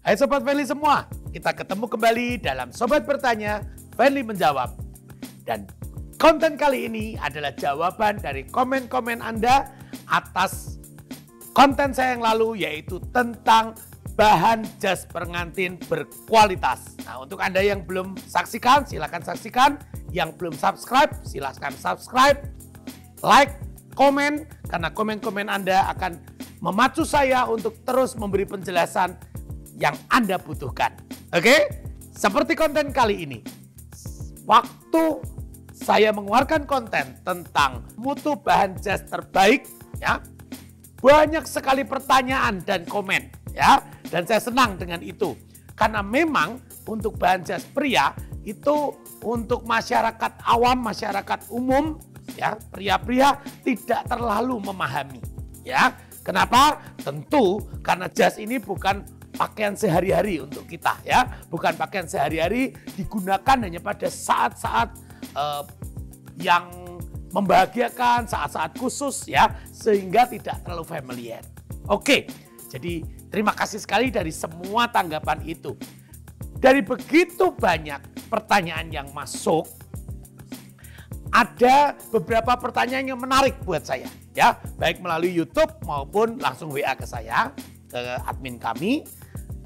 Hai Sobat Friendly semua, kita ketemu kembali dalam Sobat Bertanya, Friendly Menjawab. Dan konten kali ini adalah jawaban dari komen-komen Anda atas konten saya yang lalu, yaitu tentang bahan jas pengantin berkualitas. Nah, untuk Anda yang belum saksikan, silakan saksikan. Yang belum subscribe, silakan subscribe, like, komen, karena komen-komen Anda akan memacu saya untuk terus memberi penjelasan yang Anda butuhkan. Oke? Seperti konten kali ini. Waktu saya mengeluarkan konten tentang mutu bahan jas terbaik, ya, banyak sekali pertanyaan dan komen, ya, dan saya senang dengan itu. Karena memang untuk bahan jas pria itu untuk masyarakat awam, masyarakat umum, ya, pria-pria tidak terlalu memahami, ya. Kenapa? Tentu karena jas ini bukan pakaian sehari-hari untuk kita, ya, bukan pakaian sehari-hari, digunakan hanya pada saat-saat yang membahagiakan, saat-saat khusus, ya, sehingga tidak terlalu familiar. Oke, jadi terima kasih sekali dari semua tanggapan itu. Dari begitu banyak pertanyaan yang masuk, ada beberapa pertanyaan yang menarik buat saya, ya, baik melalui YouTube maupun langsung WA ke saya, ke admin kami.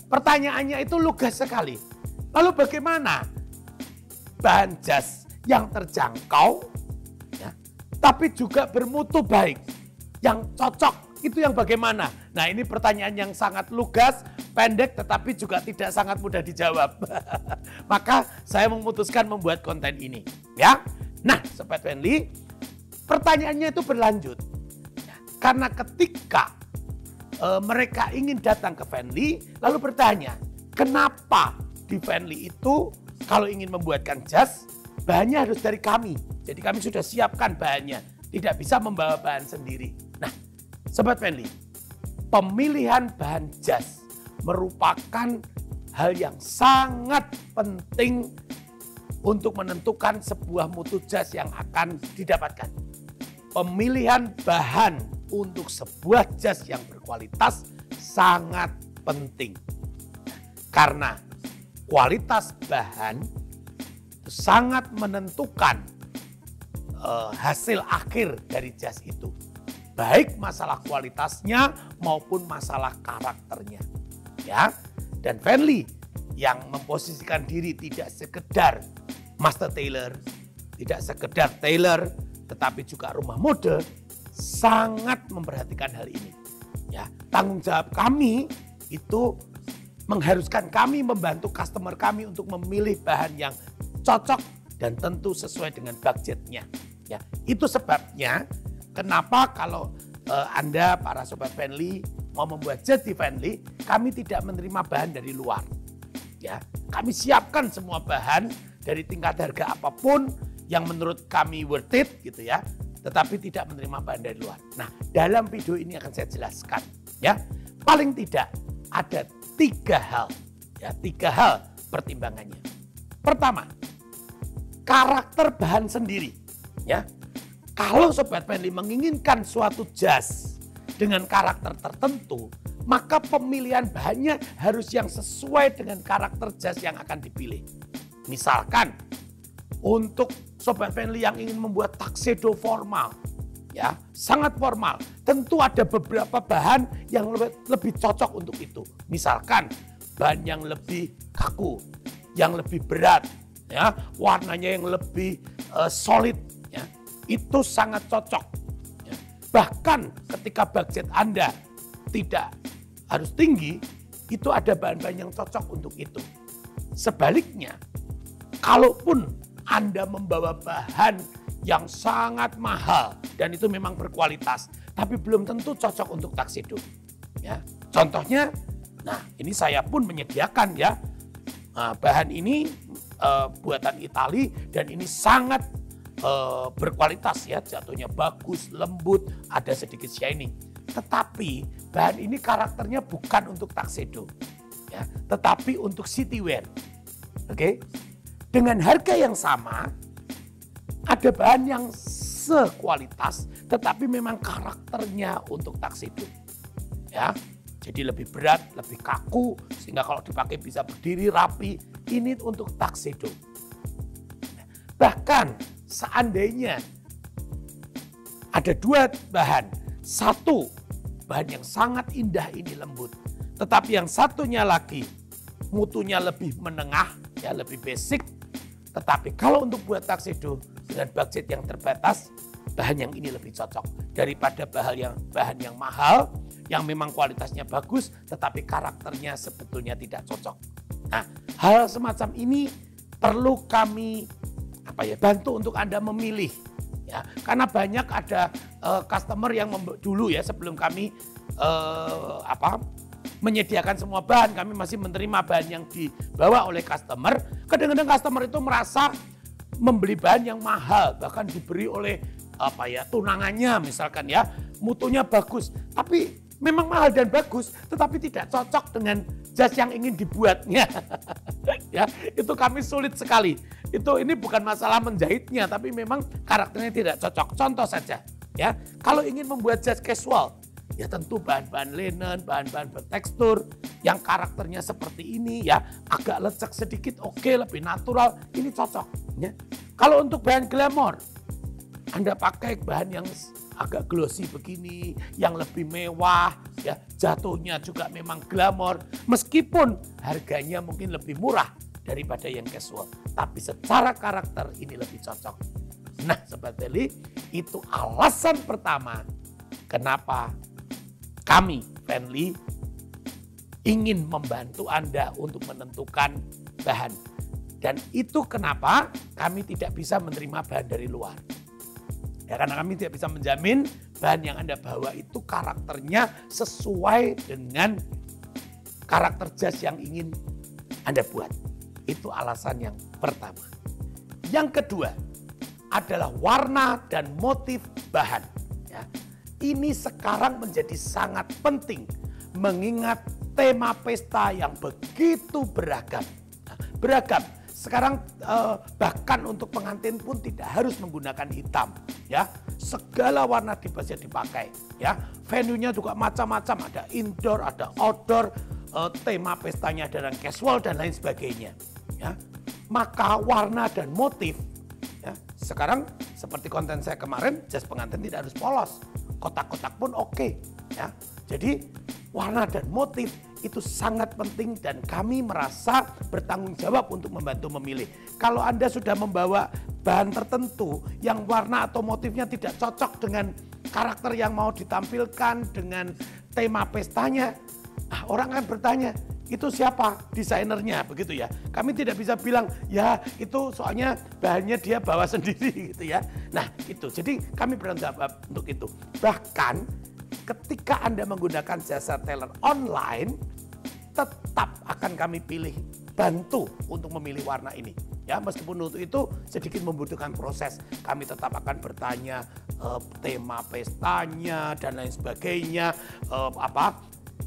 Pertanyaannya itu lugas sekali. Lalu bagaimana bahan jas yang terjangkau, ya, tapi juga bermutu baik, yang cocok, itu yang bagaimana? Nah, ini pertanyaan yang sangat lugas, pendek, tetapi juga tidak sangat mudah dijawab. Maka saya memutuskan membuat konten ini, ya. Nah, Sobat Friendly, pertanyaannya itu berlanjut. Karena ketika mereka ingin datang ke Friendly, lalu bertanya, kenapa di Friendly itu kalau ingin membuatkan jas, bahannya harus dari kami. Jadi kami sudah siapkan bahannya, tidak bisa membawa bahan sendiri. Nah, Sobat Friendly, pemilihan bahan jas merupakan hal yang sangat penting untuk menentukan sebuah mutu jas yang akan didapatkan. Pemilihan bahan untuk sebuah jas yang berkualitas sangat penting. Karena kualitas bahan itu sangat menentukan hasil akhir dari jas itu. Baik masalah kualitasnya maupun masalah karakternya. Ya, dan Friendly yang memposisikan diri tidak sekedar master tailor, tidak sekedar tailor, tetapi juga rumah mode, sangat memperhatikan hal ini. Ya, tanggung jawab kami itu mengharuskan kami membantu customer kami untuk memilih bahan yang cocok dan tentu sesuai dengan budgetnya. Ya, itu sebabnya kenapa kalau Anda para Sobat Friendly mau membuat jas di Friendly, kami tidak menerima bahan dari luar. Ya, kami siapkan semua bahan dari tingkat harga apapun yang menurut kami worth it, gitu ya. Tetapi tidak menerima bahan dari luar. Nah, dalam video ini akan saya jelaskan, ya. Paling tidak ada 3 hal, ya, 3 hal pertimbangannya. Pertama, karakter bahan sendiri, ya. Kalau Sobat Friendly menginginkan suatu jas dengan karakter tertentu, maka pemilihan bahannya harus yang sesuai dengan karakter jas yang akan dipilih. Misalkan untuk Sobat Friendly yang ingin membuat tuxedo formal, ya, sangat formal, tentu ada beberapa bahan yang lebih cocok untuk itu. Misalkan bahan yang lebih kaku, yang lebih berat, ya, warnanya yang lebih solid, ya, itu sangat cocok. Ya. Bahkan ketika budget Anda tidak harus tinggi, itu ada bahan-bahan yang cocok untuk itu. Sebaliknya, kalaupun Anda membawa bahan yang sangat mahal dan itu memang berkualitas, tapi belum tentu cocok untuk tuxedo. Ya, contohnya, nah ini saya pun menyediakan, ya, bahan ini buatan Itali dan ini sangat berkualitas, ya, jatuhnya bagus, lembut, ada sedikit shining. Tetapi bahan ini karakternya bukan untuk tuxedo, ya, tetapi untuk city wear. Oke, dengan harga yang sama, ada bahan yang sekualitas, tetapi memang karakternya untuk tuxedo. Ya, Jadi lebih berat, lebih kaku, sehingga kalau dipakai bisa berdiri rapi. Ini untuk tuxedo. Bahkan seandainya ada dua bahan. Satu, bahan yang sangat indah ini lembut. Tetapi yang satunya lagi, mutunya lebih menengah, ya lebih basic. Tetapi kalau untuk buat tuxedo dengan budget yang terbatas, bahan yang ini lebih cocok daripada bahan yang mahal, yang memang kualitasnya bagus, tetapi karakternya sebetulnya tidak cocok. Nah, hal semacam ini perlu kami bantu untuk Anda memilih, ya, karena banyak ada customer yang dulu ya sebelum kami menyediakan semua bahan, kami masih menerima bahan yang dibawa oleh customer. Kadang-kadang customer itu merasa membeli bahan yang mahal, bahkan diberi oleh tunangannya misalkan ya, mutunya bagus, tapi memang mahal dan bagus, tetapi tidak cocok dengan jas yang ingin dibuatnya. Ya, itu kami sulit sekali. Ini bukan masalah menjahitnya, tapi memang karakternya tidak cocok. Contoh saja, ya, kalau ingin membuat jas casual, ya tentu bahan-bahan linen, bahan-bahan bertekstur, yang karakternya seperti ini, ya, agak lecek sedikit, oke, lebih natural, ini cocok. Ya. Kalau untuk bahan glamour, Anda pakai bahan yang agak glossy begini, yang lebih mewah, ya, jatuhnya juga memang glamor, meskipun harganya mungkin lebih murah daripada yang casual, tapi secara karakter ini lebih cocok. Nah, Sobat Beli, itu alasan pertama kenapa kami, Venly, ingin membantu Anda untuk menentukan bahan. Dan itu kenapa kami tidak bisa menerima bahan dari luar. Ya, karena kami tidak bisa menjamin bahan yang Anda bawa itu karakternya sesuai dengan karakter jas yang ingin Anda buat. Itu alasan yang pertama. Yang kedua adalah warna dan motif bahan. Ya, ini sekarang menjadi sangat penting mengingat tema pesta yang begitu beragam. Nah, beragam. Sekarang bahkan untuk pengantin pun tidak harus menggunakan hitam, ya. Segala warna bisa dipakai, ya. Venue-nya juga macam-macam, ada indoor, ada outdoor, tema pestanya ada yang casual dan lain sebagainya, ya. Maka warna dan motif, ya. Sekarang seperti konten saya kemarin, jas pengantin tidak harus polos, kotak-kotak pun oke, ya. Jadi warna dan motif itu sangat penting dan kami merasa bertanggung jawab untuk membantu memilih. Kalau Anda sudah membawa bahan tertentu yang warna atau motifnya tidak cocok dengan karakter yang mau ditampilkan, dengan tema pestanya, orang akan bertanya, itu siapa desainernya, begitu ya. Kami tidak bisa bilang, ya itu soalnya bahannya dia bawa sendiri gitu ya. Nah itu, jadi kami bertanggung jawab untuk itu. Bahkan ketika Anda menggunakan jasa tailor online, tetap akan kami pilih bantu untuk memilih warna ini. Ya, meskipun untuk itu sedikit membutuhkan proses. Kami tetap akan bertanya tema pestanya dan lain sebagainya,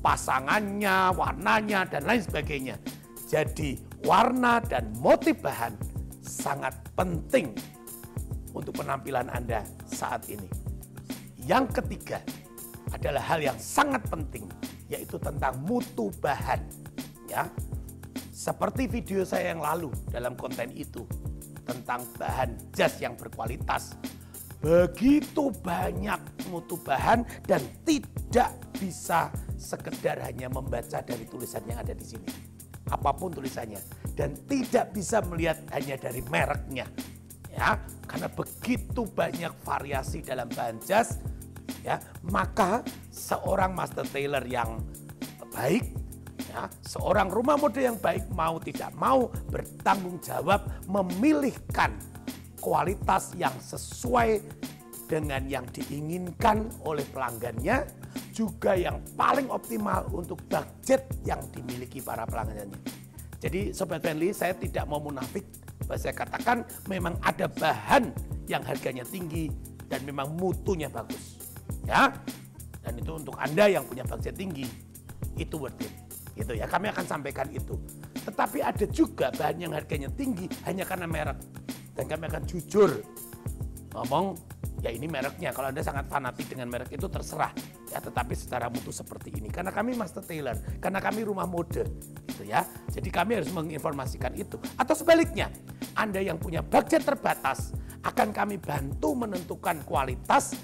pasangannya, warnanya dan lain sebagainya. Jadi warna dan motif bahan sangat penting untuk penampilan Anda saat ini. Yang ketiga adalah hal yang sangat penting, yaitu tentang mutu bahan. Ya, seperti video saya yang lalu dalam konten itu tentang bahan jas yang berkualitas. Begitu banyak mutu bahan dan tidak bisa sekedar hanya membaca dari tulisan yang ada di sini. Apapun tulisannya, dan tidak bisa melihat hanya dari mereknya. Ya, karena begitu banyak variasi dalam bahan jas. Ya, maka seorang master tailor yang baik, ya, seorang rumah mode yang baik mau tidak mau bertanggung jawab memilihkan kualitas yang sesuai dengan yang diinginkan oleh pelanggannya, juga yang paling optimal untuk budget yang dimiliki para pelanggannya. Jadi Sobat Venly, saya tidak mau munafik, saya katakan memang ada bahan yang harganya tinggi dan memang mutunya bagus. Ya, dan itu untuk Anda yang punya budget tinggi, itu worth it, gitu ya. Kami akan sampaikan itu. Tetapi ada juga bahan yang harganya tinggi hanya karena merek, dan kami akan jujur ngomong, ya ini mereknya. Kalau Anda sangat fanatik dengan merek itu terserah, ya, tetapi secara mutu seperti ini. Karena kami master tailor, karena kami rumah mode, gitu ya. Jadi kami harus menginformasikan itu. Atau sebaliknya, Anda yang punya budget terbatas, akan kami bantu menentukan kualitas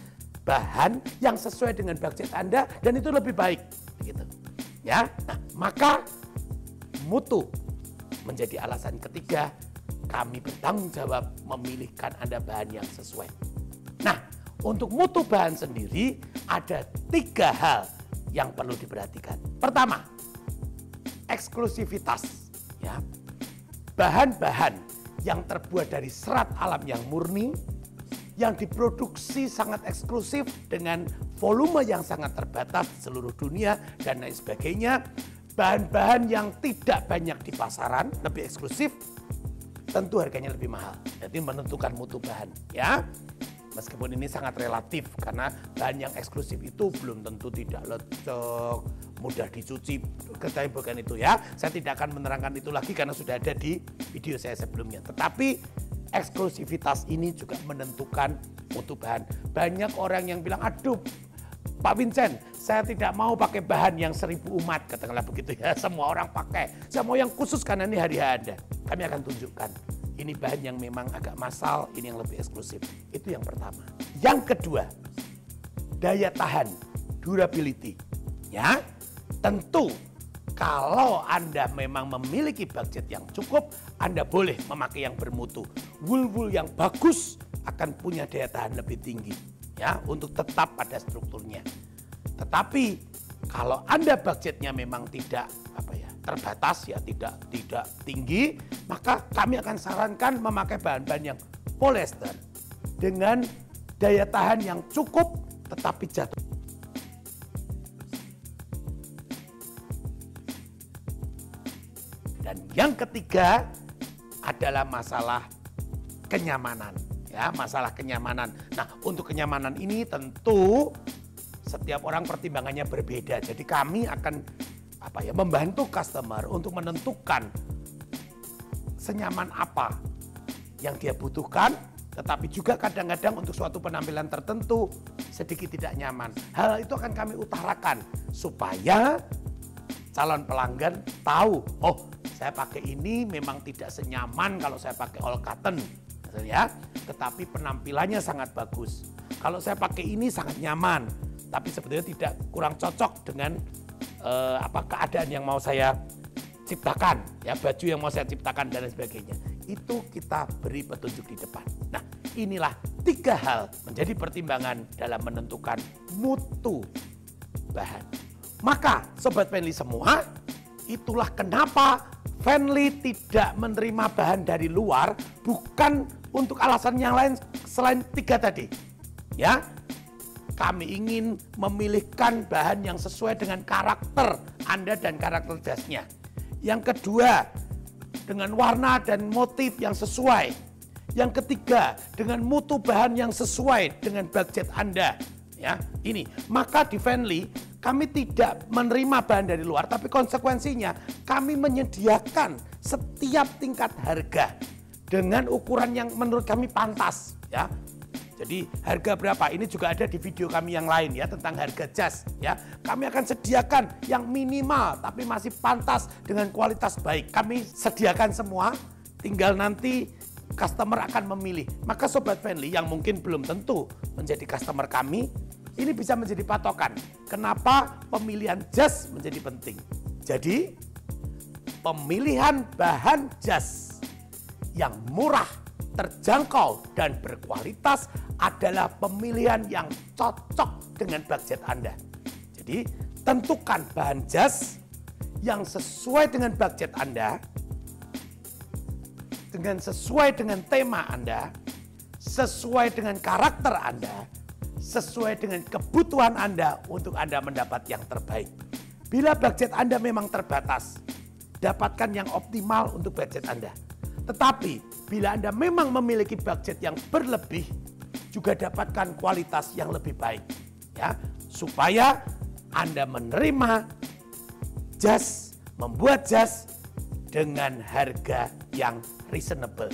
bahan yang sesuai dengan budget Anda dan itu lebih baik, gitu. Ya, nah, maka mutu menjadi alasan ketiga kami bertanggung jawab memilihkan Anda bahan yang sesuai. Nah, untuk mutu bahan sendiri ada 3 hal yang perlu diperhatikan. Pertama, eksklusivitas. Ya, bahan-bahan yang terbuat dari serat alam yang murni, yang diproduksi sangat eksklusif dengan volume yang sangat terbatas di seluruh dunia dan lain sebagainya. Bahan-bahan yang tidak banyak di pasaran, lebih eksklusif, tentu harganya lebih mahal. Jadi menentukan mutu bahan, ya. Meskipun ini sangat relatif karena bahan yang eksklusif itu belum tentu tidak lecek, mudah dicuci, ketahui bukan itu ya. Saya tidak akan menerangkan itu lagi karena sudah ada di video saya sebelumnya. Tetapi eksklusivitas ini juga menentukan mutu bahan. Banyak orang yang bilang, aduh Pak Vincent, saya tidak mau pakai bahan yang 1000 umat, katakanlah begitu ya. Semua orang pakai, saya mau yang khusus karena ini hari Anda. Kami akan tunjukkan, ini bahan yang memang agak massal, ini yang lebih eksklusif. Itu yang pertama. Yang kedua, daya tahan, durability. Ya, tentu kalau Anda memang memiliki budget yang cukup, Anda boleh memakai yang bermutu. Wool-wool yang bagus akan punya daya tahan lebih tinggi, ya, untuk tetap pada strukturnya. Tetapi kalau Anda budgetnya memang tidak terbatas, ya tidak tinggi, maka kami akan sarankan memakai bahan-bahan yang polyester dengan daya tahan yang cukup tetapi jatuh. Dan yang ketiga adalah masalah kenyamanan, ya, masalah kenyamanan. Nah, untuk kenyamanan ini tentu setiap orang pertimbangannya berbeda. Jadi kami akan membantu customer untuk menentukan senyaman apa yang dia butuhkan, tetapi juga kadang-kadang untuk suatu penampilan tertentu sedikit tidak nyaman. Hal itu akan kami utarakan supaya calon pelanggan tahu, oh saya pakai ini memang tidak senyaman kalau saya pakai all cotton, ya, tetapi penampilannya sangat bagus. Kalau saya pakai ini sangat nyaman, tapi sebetulnya tidak, kurang cocok dengan keadaan yang mau saya ciptakan, ya, baju yang mau saya ciptakan dan lain sebagainya. Itu kita beri petunjuk di depan. Nah, inilah 3 hal menjadi pertimbangan dalam menentukan mutu bahan. Maka Sobat Fenly semua, itulah kenapa Fenly tidak menerima bahan dari luar, bukan untuk alasan yang lain selain 3 tadi. Ya, kami ingin memilihkan bahan yang sesuai dengan karakter Anda dan karakter jasnya. Yang kedua, dengan warna dan motif yang sesuai. Yang ketiga, dengan mutu bahan yang sesuai dengan budget Anda. Ya, ini. Maka di Fenly kami tidak menerima bahan dari luar, tapi konsekuensinya kami menyediakan setiap tingkat harga dengan ukuran yang menurut kami pantas, ya. Jadi harga berapa? Ini juga ada di video kami yang lain, ya, tentang harga jas, ya. Kami akan sediakan yang minimal tapi masih pantas dengan kualitas baik. Kami sediakan semua, tinggal nanti customer akan memilih. Maka Sobat Fenly yang mungkin belum tentu menjadi customer kami, ini bisa menjadi patokan. Kenapa pemilihan jas menjadi penting? Jadi pemilihan bahan jas yang murah, terjangkau, dan berkualitas adalah pemilihan yang cocok dengan budget Anda. Jadi tentukan bahan jas yang sesuai dengan budget Anda, sesuai dengan tema Anda, sesuai dengan karakter Anda, sesuai dengan kebutuhan Anda untuk Anda mendapat yang terbaik. Bila budget Anda memang terbatas, dapatkan yang optimal untuk budget Anda. Tetapi bila Anda memang memiliki budget yang berlebih, juga dapatkan kualitas yang lebih baik, ya, supaya Anda menerima jas, membuat jas dengan harga yang reasonable.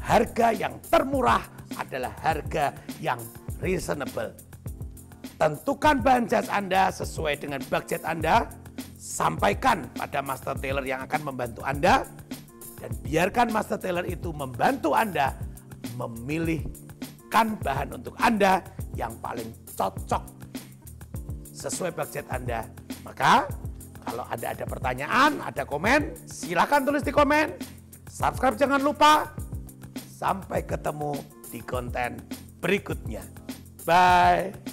Harga yang termurah adalah harga yang reasonable. tentukan bahan jas Anda sesuai dengan budget Anda, sampaikan pada master tailor yang akan membantu Anda, dan biarkan master tailor itu membantu Anda memilihkan bahan untuk Anda yang paling cocok sesuai budget Anda. Maka kalau ada pertanyaan, ada komen, silakan tulis di komen. Subscribe jangan lupa. Sampai ketemu di konten berikutnya. Bye.